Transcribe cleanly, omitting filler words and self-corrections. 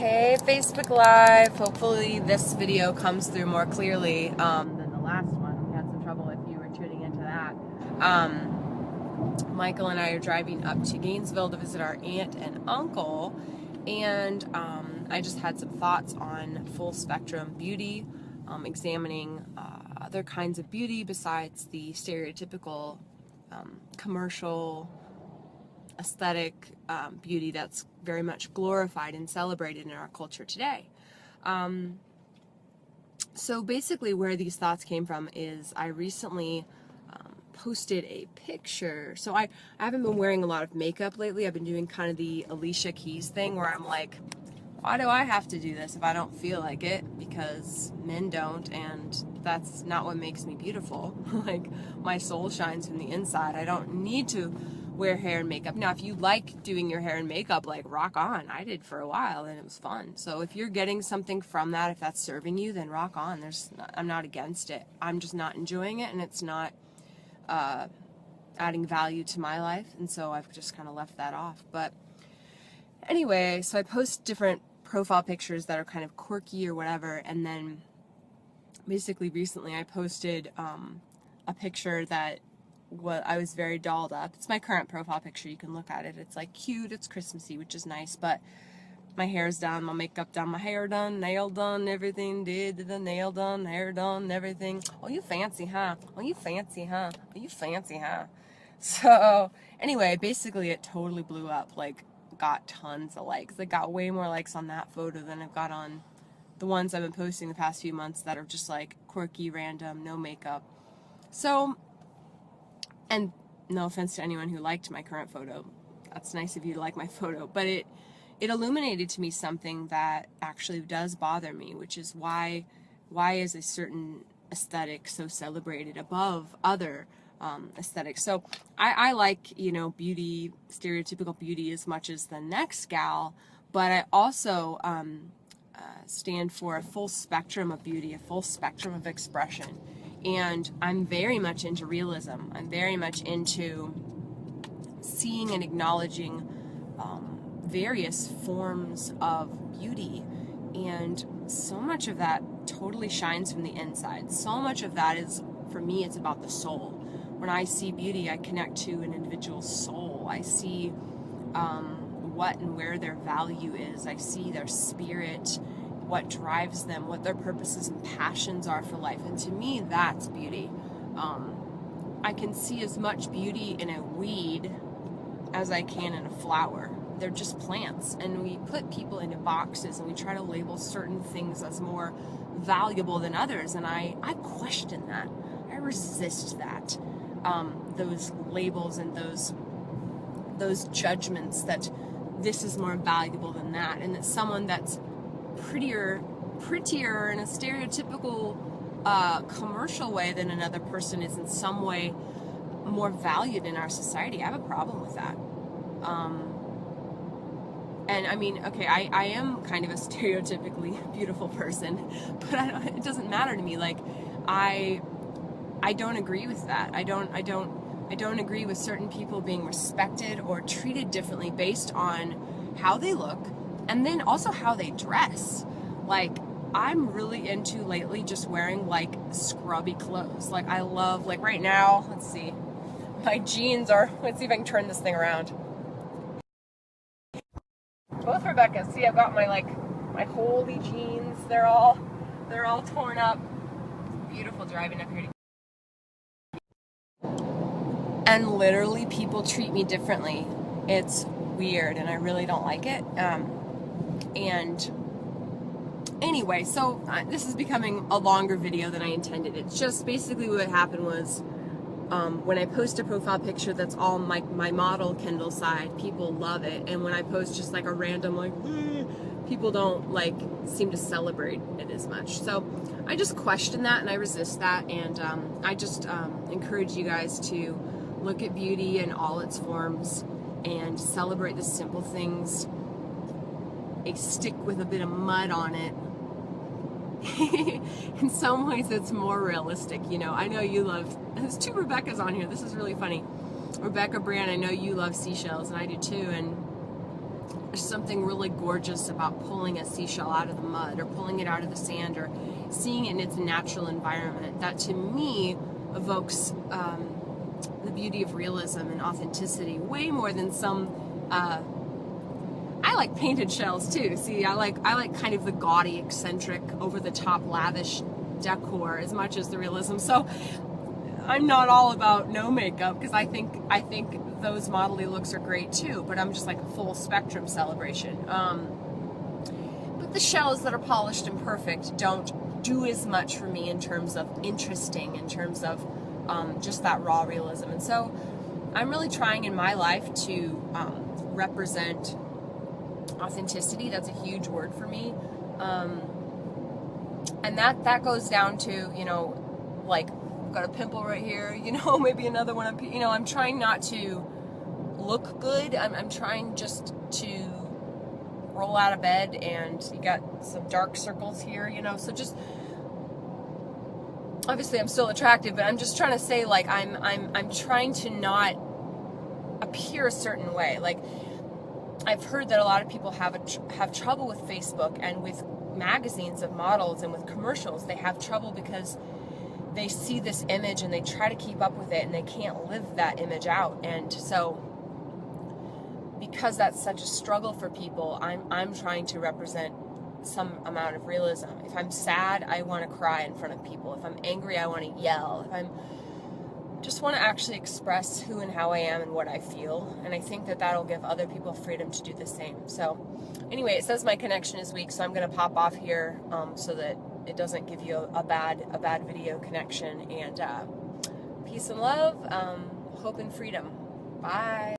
Hey, Facebook Live. Hopefully this video comes through more clearly than the last one. We had some trouble if you were tuning into that. Michael and I are driving up to Gainesville to visit our aunt and uncle, and I just had some thoughts on full spectrum beauty, examining other kinds of beauty besides the stereotypical commercial aesthetic beauty that's very much glorified and celebrated in our culture today. So basically where these thoughts came from is I recently posted a picture. So I haven't been wearing a lot of makeup lately. I've been doing kind of the Alicia Keys thing where I'm like, why do I have to do this if I don't feel like it? Because men don't, and that's not what makes me beautiful. Like, my soul shines from the inside. I don't need to wear hair and makeup. Now, if you like doing your hair and makeup, like, rock on. I did for a while, and it was fun. So if you're getting something from that, if that's serving you, then rock on. I'm not against it. I'm just not enjoying it, and it's not adding value to my life, and so I've just kind of left that off. But anyway, so I post different profile pictures that are kind of quirky or whatever, and then basically recently I posted a picture that I was very dolled up. It's my current profile picture. You can look at it. It's like cute, it's Christmassy, which is nice, but my hair's done, my makeup done, my hair done, nail done, everything did the nail done, hair done, everything. Oh, you fancy, huh? Oh, you fancy, huh? Oh, you fancy, huh? So anyway, basically it totally blew up. Like, got tons of likes. It got way more likes on that photo than I've got on the ones I've been posting the past few months that are just like quirky, random, no makeup. So, and no offense to anyone who liked my current photo. That's nice of you to like my photo, but it illuminated to me something that actually does bother me, which is why is a certain aesthetic so celebrated above other aesthetics. So I like, beauty, stereotypical beauty as much as the next gal, but I also stand for a full spectrum of beauty, a full spectrum of expression. And I'm very much into realism. I'm very much into seeing and acknowledging various forms of beauty, and so much of that totally shines from the inside. So much of that is, for me, it's about the soul. When I see beauty, I connect to an individual's soul. I see what and where their value is. I see their spirit, what drives them, what their purposes and passions are for life. And to me, that's beauty. I can see as much beauty in a weed as I can in a flower. They're just plants, and we put people into boxes and we try to label certain things as more valuable than others, and I question that. I resist that. Those labels and those judgments that this is more valuable than that, and that someone that's prettier in a stereotypical commercial way than another person is in some way more valued in our society. I have a problem with that. And I mean, okay, I am kind of a stereotypically beautiful person, but it doesn't matter to me. Like, I don't agree with that. I don't agree with certain people being respected or treated differently based on how they look, and then also how they dress. Like, I'm really into lately just wearing like scrubby clothes. Like, I love, like right now, let's see, my jeans are, let's see if I can turn this thing around. Both Rebecca's. See, I've got my holy jeans. They're all torn up. Beautiful driving up here. And literally, people treat me differently. It's weird, and I really don't like it. And anyway, so this is becoming a longer video than I intended. It's just basically what happened was, when I post a profile picture that's all my model Kendall side, people love it. And when I post just like a random people don't seem to celebrate it as much. So I just question that, and I resist that, and I just encourage you guys to look at beauty in all its forms and celebrate the simple things. A stick with a bit of mud on it. In some ways it's more realistic. I know you love, there's two Rebeccas on here. This is really funny. Rebecca Brand, I know you love seashells, and I do too. And there's something really gorgeous about pulling a seashell out of the mud or pulling it out of the sand or seeing it in its natural environment. That to me evokes the beauty of realism and authenticity way more than some. I like painted shells too. See, I like kind of the gaudy, eccentric, over the top, lavish decor as much as the realism. So I'm not all about no makeup because I think those modelly looks are great too. But I'm just like a full spectrum celebration. But the shells that are polished and perfect don't do as much for me in terms of interesting, in terms of just that raw realism. And so I'm really trying in my life to represent authenticity. That's a huge word for me. And that goes down to, you know, like, I've got a pimple right here, you know, maybe another one up here. You know, I'm trying not to look good. I'm trying just to roll out of bed, and you got some dark circles here, you know, so just, obviously I'm still attractive, but I'm just trying to say, like, I'm trying to not appear a certain way. Like, I've heard that a lot of people have trouble with Facebook and with magazines of models and with commercials. They have trouble because they see this image and they try to keep up with it and they can't live that image out. And so because that's such a struggle for people, I'm trying to represent some amount of realism. If I'm sad, I want to cry in front of people. If I'm angry, I want to yell. If I'm just want to actually express who and how I am and what I feel, and I think that'll give other people freedom to do the same. So anyway, it says my connection is weak, so I'm going to pop off here so that it doesn't give you a bad video connection. And peace and love, hope and freedom. Bye.